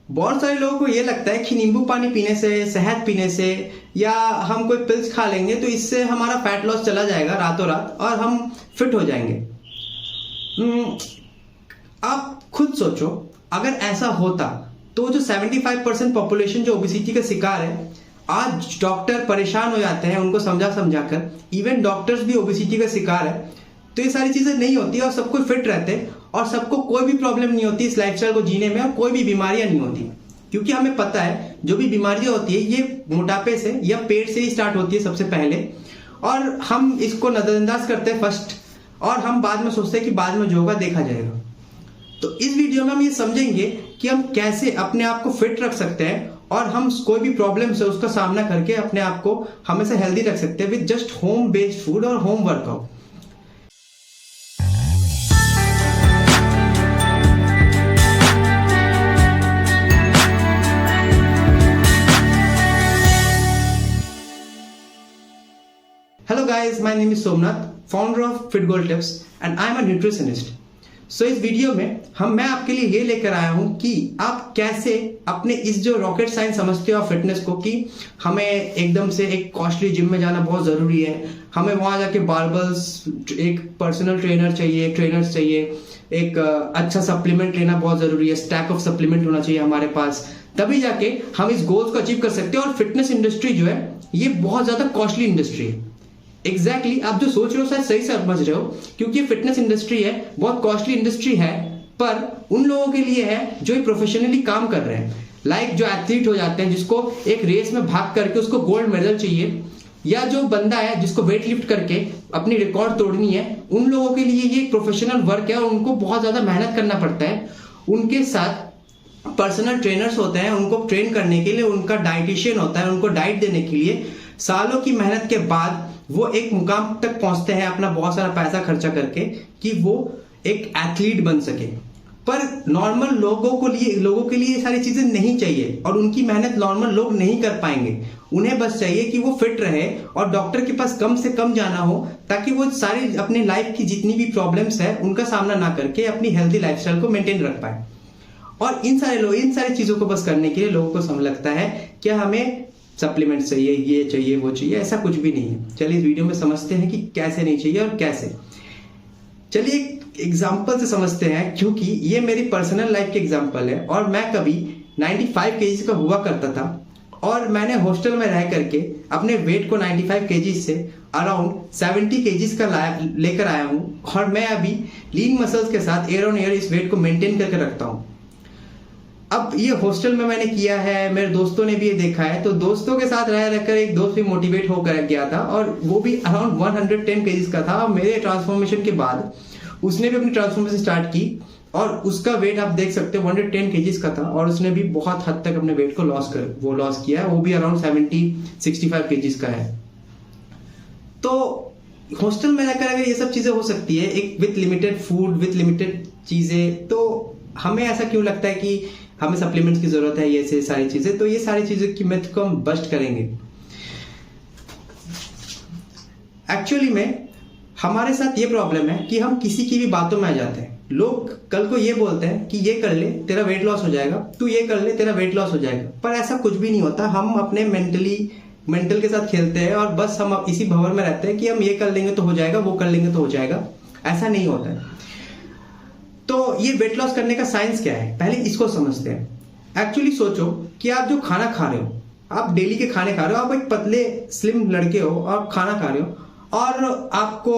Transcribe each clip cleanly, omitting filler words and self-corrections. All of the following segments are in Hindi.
बहुत सारे लोगों को ये लगता है कि नींबू पानी पीने से, शहद पीने से या हम कोई पिल्स खा लेंगे तो इससे हमारा फैट लॉस चला जाएगा रातों रात और हम फिट हो जाएंगे। आप खुद सोचो, अगर ऐसा होता तो जो 75% पॉपुलेशन जो ओबेसिटी का शिकार है, आज डॉक्टर परेशान हो जाते हैं उनको समझा समझा कर, इवन डॉक्टर्स भी ओबेसिटी का शिकार है, तो ये सारी चीजें नहीं होती और सब कोई फिट रहते हैं और सबको कोई भी प्रॉब्लम नहीं होती इस लाइफस्टाइल को जीने में और कोई भी बीमारियां नहीं होती। क्योंकि हमें पता है जो भी बीमारियां होती है ये मोटापे से या पेट से ही स्टार्ट होती है सबसे पहले, और हम इसको नजरअंदाज करते हैं फर्स्ट, और हम बाद में सोचते हैं कि बाद में जो होगा देखा जाएगा। तो इस वीडियो में हम ये समझेंगे कि हम कैसे अपने आप को फिट रख सकते हैं और हम कोई भी प्रॉब्लम से उसका सामना करके अपने आप को हमेशा हेल्दी रख सकते हैं with just home based food और home workout. Hello guys, my name is Somnath, founder of Fit Goal Tips and I am a nutritionist. So इस वीडियो में मैं आपके लिए ये लेकर आया हूँ कि आप कैसे अपने इस जो रॉकेट साइंस समझते हो फिटनेस को, कि हमें एकदम से एक कॉस्टली जिम में जाना बहुत ज़रूरी है, हमें वहाँ जाके बारबल्स, एक पर्सनल ट्रेनर चाहिए, ट्रेनर्स चाहिए, एक अच्छा सप्लीमेंट लेना बहुत ज़रूरी है, स्टैक ऑफ सप्लीमेंट होना चाहिए हमारे पास, तभी जाके हम इस गोल्स को अचीव कर सकते हैं। और फिटनेस इंडस्ट्री जो है ये बहुत ज़्यादा कॉस्टली इंडस्ट्री है। एग्जैक्टली आप जो सोच रहे हो शायद सही से समझ रहे हो, क्योंकि फिटनेस इंडस्ट्री है, बहुत कॉस्टली इंडस्ट्री है, पर उन लोगों के लिए है जो प्रोफेशनली काम कर रहे हैं, लाइक जो एथलीट हो जाते हैं जिसको एक रेस में भाग करके उसको गोल्ड मेडल चाहिए, या जो बंदा है जिसको वेट लिफ्ट करके अपनी रिकॉर्ड तोड़नी है, उन लोगों के लिए ये प्रोफेशनल वर्क है और उनको बहुत ज्यादा मेहनत करना पड़ता है। उनके साथ पर्सनल ट्रेनर्स होते हैं, उनको ट्रेन करने के लिए उनका डाइटिशियन होता है, उनको डाइट देने के लिए सालों की मेहनत के बाद वो एक मुकाम तक पहुंचते हैं अपना बहुत सारा पैसा खर्चा करके कि वो एक एथलीट बन सके। पर नॉर्मल लोगों के लिए ये सारी चीजें नहीं चाहिए और उनकी मेहनत नॉर्मल लोग नहीं कर पाएंगे। उन्हें बस चाहिए कि वो फिट रहे और डॉक्टर के पास कम से कम जाना हो, ताकि वो सारी अपनी लाइफ की जितनी भी प्रॉब्लम्स है उनका सामना ना करके अपनी हेल्दी लाइफस्टाइल को मेंटेन रख पाए। और इन सारी चीजों को बस करने के लिए लोगों को समझ लगता है कि हमें सप्लीमेंट चाहिए, ये चाहिए, वो चाहिए, ऐसा कुछ भी नहीं है। चलिए इस वीडियो में समझते हैं कि कैसे नहीं चाहिए और कैसे। चलिए एक एग्जांपल से समझते हैं, क्योंकि ये मेरी पर्सनल लाइफ की एग्जांपल है। और मैं कभी 95 केजी का हुआ करता था और मैंने हॉस्टल में रह करके अपने वेट को 95 केजी से अराउंड 70 केजीज का लेकर आया हूँ, और मैं अभी लीन मसल्स के साथ ईयर ऑन ईयर इस वेट को मेंटेन करके रखता हूँ। अब ये हॉस्टल में मैंने किया है, मेरे दोस्तों ने भी ये देखा है, तो दोस्तों के साथ रह रहकर एक दोस्त भी मोटिवेट होकर गया था और वो भी अराउंड 110 केजीज का था। और मेरे ट्रांसफॉर्मेशन के बाद उसने भी अपनी ट्रांसफॉर्मेशन स्टार्ट की और उसका वेट आप देख सकते हो 110 केजीज का था, और उसने भी बहुत हद तक अपने वेट को लॉस किया है। वो भी अराउंड 65 केजीज का है। तो हॉस्टल में रहकर अगर ये सब चीजें हो सकती है, एक with limited food, with limited चीजें, तो हमें ऐसा क्यों लगता है कि हमें सप्लीमेंट्स की जरूरत है, ये सारी चीजें। तो ये सारी चीजें की मिथ को हम बस्ट करेंगे। एक्चुअली में हमारे साथ ये प्रॉब्लम है कि हम किसी की भी बातों में आ जाते हैं। लोग कल को ये बोलते हैं कि ये कर ले तेरा वेट लॉस हो जाएगा, तू ये कर ले तेरा वेट लॉस हो जाएगा, पर ऐसा कुछ भी नहीं होता। हम अपने मेंटल के साथ खेलते हैं और बस हम इसी भंवर में रहते हैं कि हम ये कर लेंगे तो हो जाएगा, वो कर लेंगे तो हो जाएगा। ऐसा नहीं होता है। तो ये वेट लॉस करने का साइंस क्या है, पहले इसको समझते हैं। एक्चुअली सोचो कि आप जो खाना खा रहे हो, आप डेली के खाने खा रहे हो, आप एक पतले स्लिम लड़के हो और खाना खा रहे हो और आपको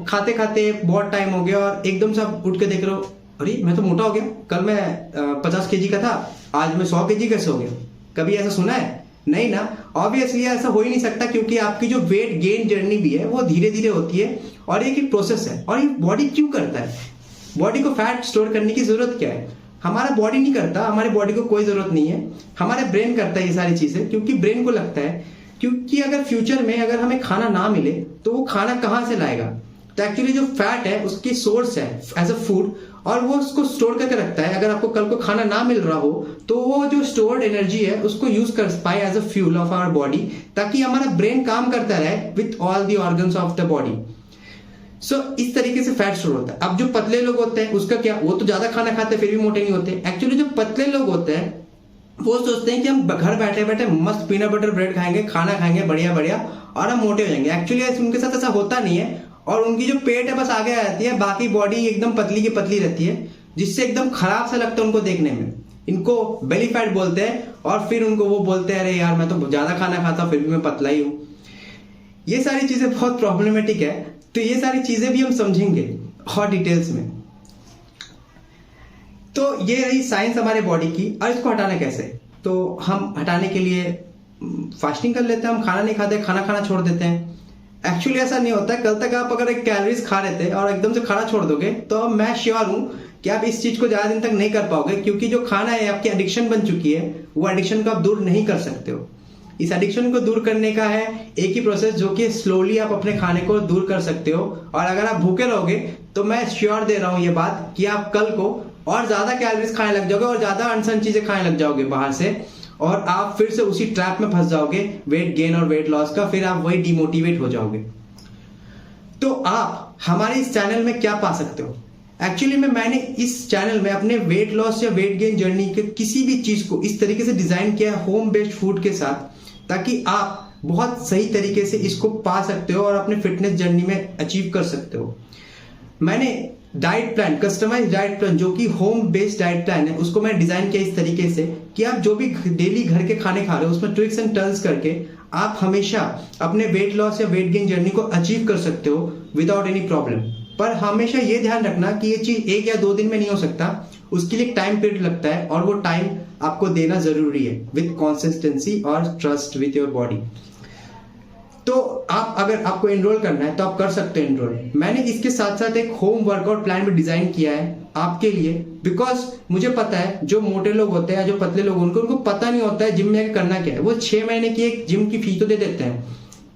खाते खाते बहुत टाइम हो गया और एकदम से आप उठ के देख रहे हो, अरे मैं तो मोटा हो गया, कल मैं 50 केजी का था, आज मैं 100 केजी कैसे हो गया। कभी ऐसा सुना है? नहीं ना। ऑब्वियसली ऐसा हो ही नहीं सकता, क्योंकि आपकी जो वेट गेन जर्नी भी है वो धीरे धीरे होती है और ये एक प्रोसेस है। और ये बॉडी क्यों करता है? बॉडी को फैट स्टोर करने की जरूरत क्या है? हमारा बॉडी नहीं करता, हमारे बॉडी को कोई जरूरत नहीं है, हमारे ब्रेन करता है ये सारी चीजें। क्योंकि ब्रेन को लगता है क्योंकि अगर फ्यूचर में अगर हमें खाना ना मिले तो वो खाना कहाँ से लाएगा। तो एक्चुअली जो फैट है उसकी सोर्स है एज अ फूड, और वो उसको स्टोर करके रखता है। अगर आपको कल को खाना ना मिल रहा हो तो वो जो स्टोर्ड एनर्जी है उसको यूज कर पाए as a fuel of our body, ताकि हमारा ब्रेन काम करता रहे with all the organs of the body. So इस तरीके से फैट स्टोर होता है। अब जो पतले लोग होते हैं उसका क्या, वो तो ज्यादा खाना खाते हैं फिर भी मोटे नहीं होते। एक्चुअली जो पतले लोग होते हैं वो सोचते हैं कि हम घर बैठे बैठे मस्त पीनट बटर ब्रेड खाएंगे, खाना खाएंगे बढ़िया बढ़िया और हम मोटे हो जाएंगे। एक्चुअली उनके साथ ऐसा होता नहीं है और उनकी जो पेट है बस आगे आ जाती है, बाकी बॉडी एकदम पतली की पतली रहती है, जिससे एकदम खराब सा लगता है उनको देखने में। इनको बेली फैट बोलते हैं और फिर उनको वो बोलते हैं अरे यार मैं तो ज्यादा खाना खाता हूँ फिर भी मैं पतला ही हूँ। ये सारी चीजें बहुत प्रॉब्लमेटिक है, तो ये सारी चीजें भी हम समझेंगे और डिटेल्स में। तो ये रही साइंस हमारे बॉडी की। और इसको हटाना कैसे? तो हम हटाने के लिए फास्टिंग कर लेते हैं, हम खाना नहीं खाते, खाना खाना छोड़ देते हैं। एक्चुअली ऐसा नहीं होता है। कल तक आप अगर एक कैलोरीज खा रहे थे और एकदम से खाना छोड़ दोगे तो मैं श्योर हूं कि आप इस चीज को ज्यादा दिन तक नहीं कर पाओगे, क्योंकि जो खाना है आपकी एडिक्शन बन चुकी है, वो एडिक्शन को आप दूर नहीं कर सकते हो। इस एडिक्शन को दूर करने का है एक ही प्रोसेस, जो कि स्लोली आप अपने खाने को दूर कर सकते हो। और अगर आप भूखे रहोगे तो मैं श्योर दे रहा हूं ये बात कि आप कल को और ज्यादा कैलोरीज खाने लग जाओगे और ज्यादा अनसन चीजें खाने लग जाओगे बाहर से, और आप फिर से उसी ट्रैप में फंस जाओगे वेट गेन और वेट लॉस का। फिर आप वही डिमोटिवेट हो जाओगे। तो आप हमारे इस चैनल में क्या पा सकते हो? एक्चुअली मैंने इस चैनल में अपने वेट लॉस या वेट गेन जर्नी के किसी भी चीज को इस तरीके से डिजाइन किया है होम बेस्ड फूड के साथ, ताकि आप बहुत सही तरीके से इसको पा सकते हो और अपने फिटनेस जर्नी में अचीव कर सकते हो। मैंने diet plan, customize diet plan, जो कि होम बेस्ड डाइट प्लान है, उसको मैं डिजाइन किया इस तरीके से कि आप जो भी डेली घर के खाने खा रहे हो उसमें ट्रिक्स एंड टर्न्स करके आप हमेशा अपने वेट लॉस या वेट गेन जर्नी को अचीव कर सकते हो विदाउट एनी प्रॉब्लम। पर हमेशा ये ध्यान रखना कि ये चीज 1 या 2 दिन में नहीं हो सकता, उसके लिए टाइम पीरियड लगता है और वो टाइम आपको देना जरूरी है विद कंसिस्टेंसी और ट्रस्ट विद योर बॉडी। तो आप अगर आपको एनरोल करना है तो आप कर सकते हो एनरोल। मैंने इसके साथ साथ एक होम वर्कआउट प्लान भी डिजाइन किया है आपके लिए, बिकॉज मुझे पता है जो मोटे लोग होते हैं या जो पतले लोग उनको पता नहीं होता है जिम में करना क्या है। वो 6 महीने की एक जिम की फीस तो दे देते हैं,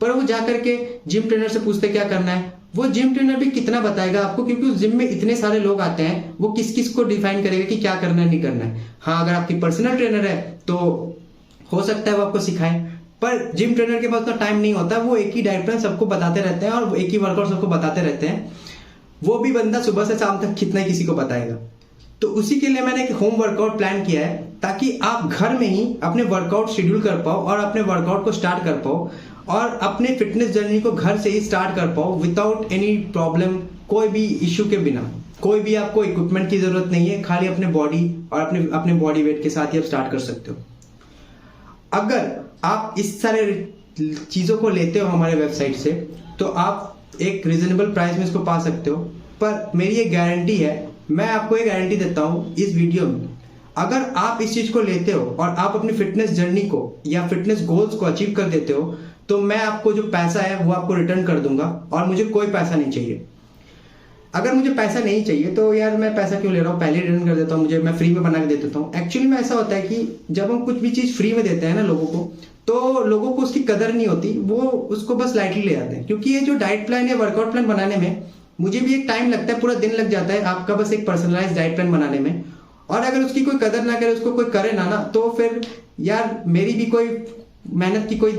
पर वो जाकर के जिम ट्रेनर से पूछते क्या करना है, वो जिम ट्रेनर भी कितना बताएगा आपको, क्योंकि उस जिम में इतने सारे लोग आते हैं, वो किस किस को डिफाइन करेगा कि क्या करना है नहीं करना है। हाँ, अगर आपकी पर्सनल ट्रेनर है तो हो सकता है वो आपको सिखाए, पर जिम ट्रेनर के पास तो टाइम नहीं होता। वो एक ही डाइट प्लान सबको बताते रहते हैं और एक ही वर्कआउट सबको बताते रहते हैं। वो भी बंदा सुबह से शाम तक कितना ही किसी को बताएगा। तो उसी के लिए मैंने एक होम वर्कआउट प्लान किया है, ताकि आप घर में ही अपने वर्कआउट शेड्यूल कर पाओ और अपने वर्कआउट को स्टार्ट कर पाओ और अपने फिटनेस जर्नी को घर से ही स्टार्ट कर पाओ विदाउट एनी प्रॉब्लम, कोई भी इश्यू के बिना। कोई भी आपको इक्विपमेंट की जरूरत नहीं है, खाली अपने बॉडी और अपने बॉडी वेट के साथ ही आप स्टार्ट कर सकते हो। अगर आप इस सारे चीजों को लेते हो हमारे वेबसाइट से, तो आप एक रीजनेबल प्राइस में इसको पा सकते हो। पर मेरी एक गारंटी है, मैं आपको एक गारंटी देता हूं इस वीडियो में, अगर आप इस चीज को लेते हो और आप अपनी फिटनेस जर्नी को या फिटनेस गोल्स को अचीव कर देते हो, तो मैं आपको जो पैसा है वो आपको रिटर्न कर दूंगा और मुझे कोई पैसा नहीं चाहिए। अगर मुझे पैसा नहीं चाहिए तो यार मैं पैसा क्यों ले रहा हूँ, पहले रिटर्न कर देता हूँ, मैं फ्री में बना के दे देता हूँ। एक्चुअली में ऐसा होता है कि जब हम कुछ भी चीज फ्री में देते हैं ना लोगों को, तो लोगों को उसकी कदर नहीं होती, वो उसको बस लाइटली ले जाते हैं। क्योंकि ये जो डाइट प्लान या वर्कआउट प्लान बनाने में मुझे भी एक टाइम लगता है, पूरा दिन लग जाता है आपका बस एक पर्सनलाइज डाइट प्लान बनाने में। और अगर उसकी कोई कदर ना करे, उसको कोई करे ना, तो फिर यार मेरी भी कोई मेहनत की कोई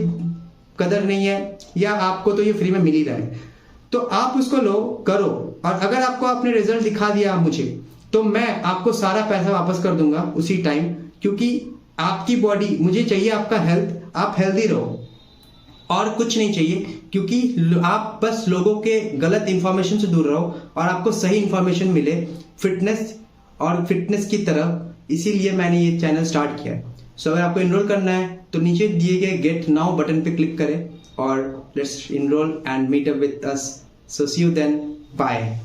कदर नहीं है, या आपको तो ये फ्री में मिल ही रहा है। तो आप उसको लो, करो, और अगर आपको अपने रिजल्ट दिखा दिया मुझे, तो मैं आपको सारा पैसा वापस कर दूंगा उसी टाइम। क्योंकि आपकी बॉडी, मुझे चाहिए आपका हेल्थ, आप हेल्दी रहो और कुछ नहीं चाहिए। क्योंकि आप बस लोगों के गलत इंफॉर्मेशन से दूर रहो और आपको सही इंफॉर्मेशन मिले फिटनेस और फिटनेस की तरफ। इसीलिए मैंने ये चैनल स्टार्ट किया है। सो अगर आपको एनरोल करना है तो नीचे दिए गए गेट नाउ बटन पे क्लिक करें और let's enroll and meet up with us. So see you then, bye.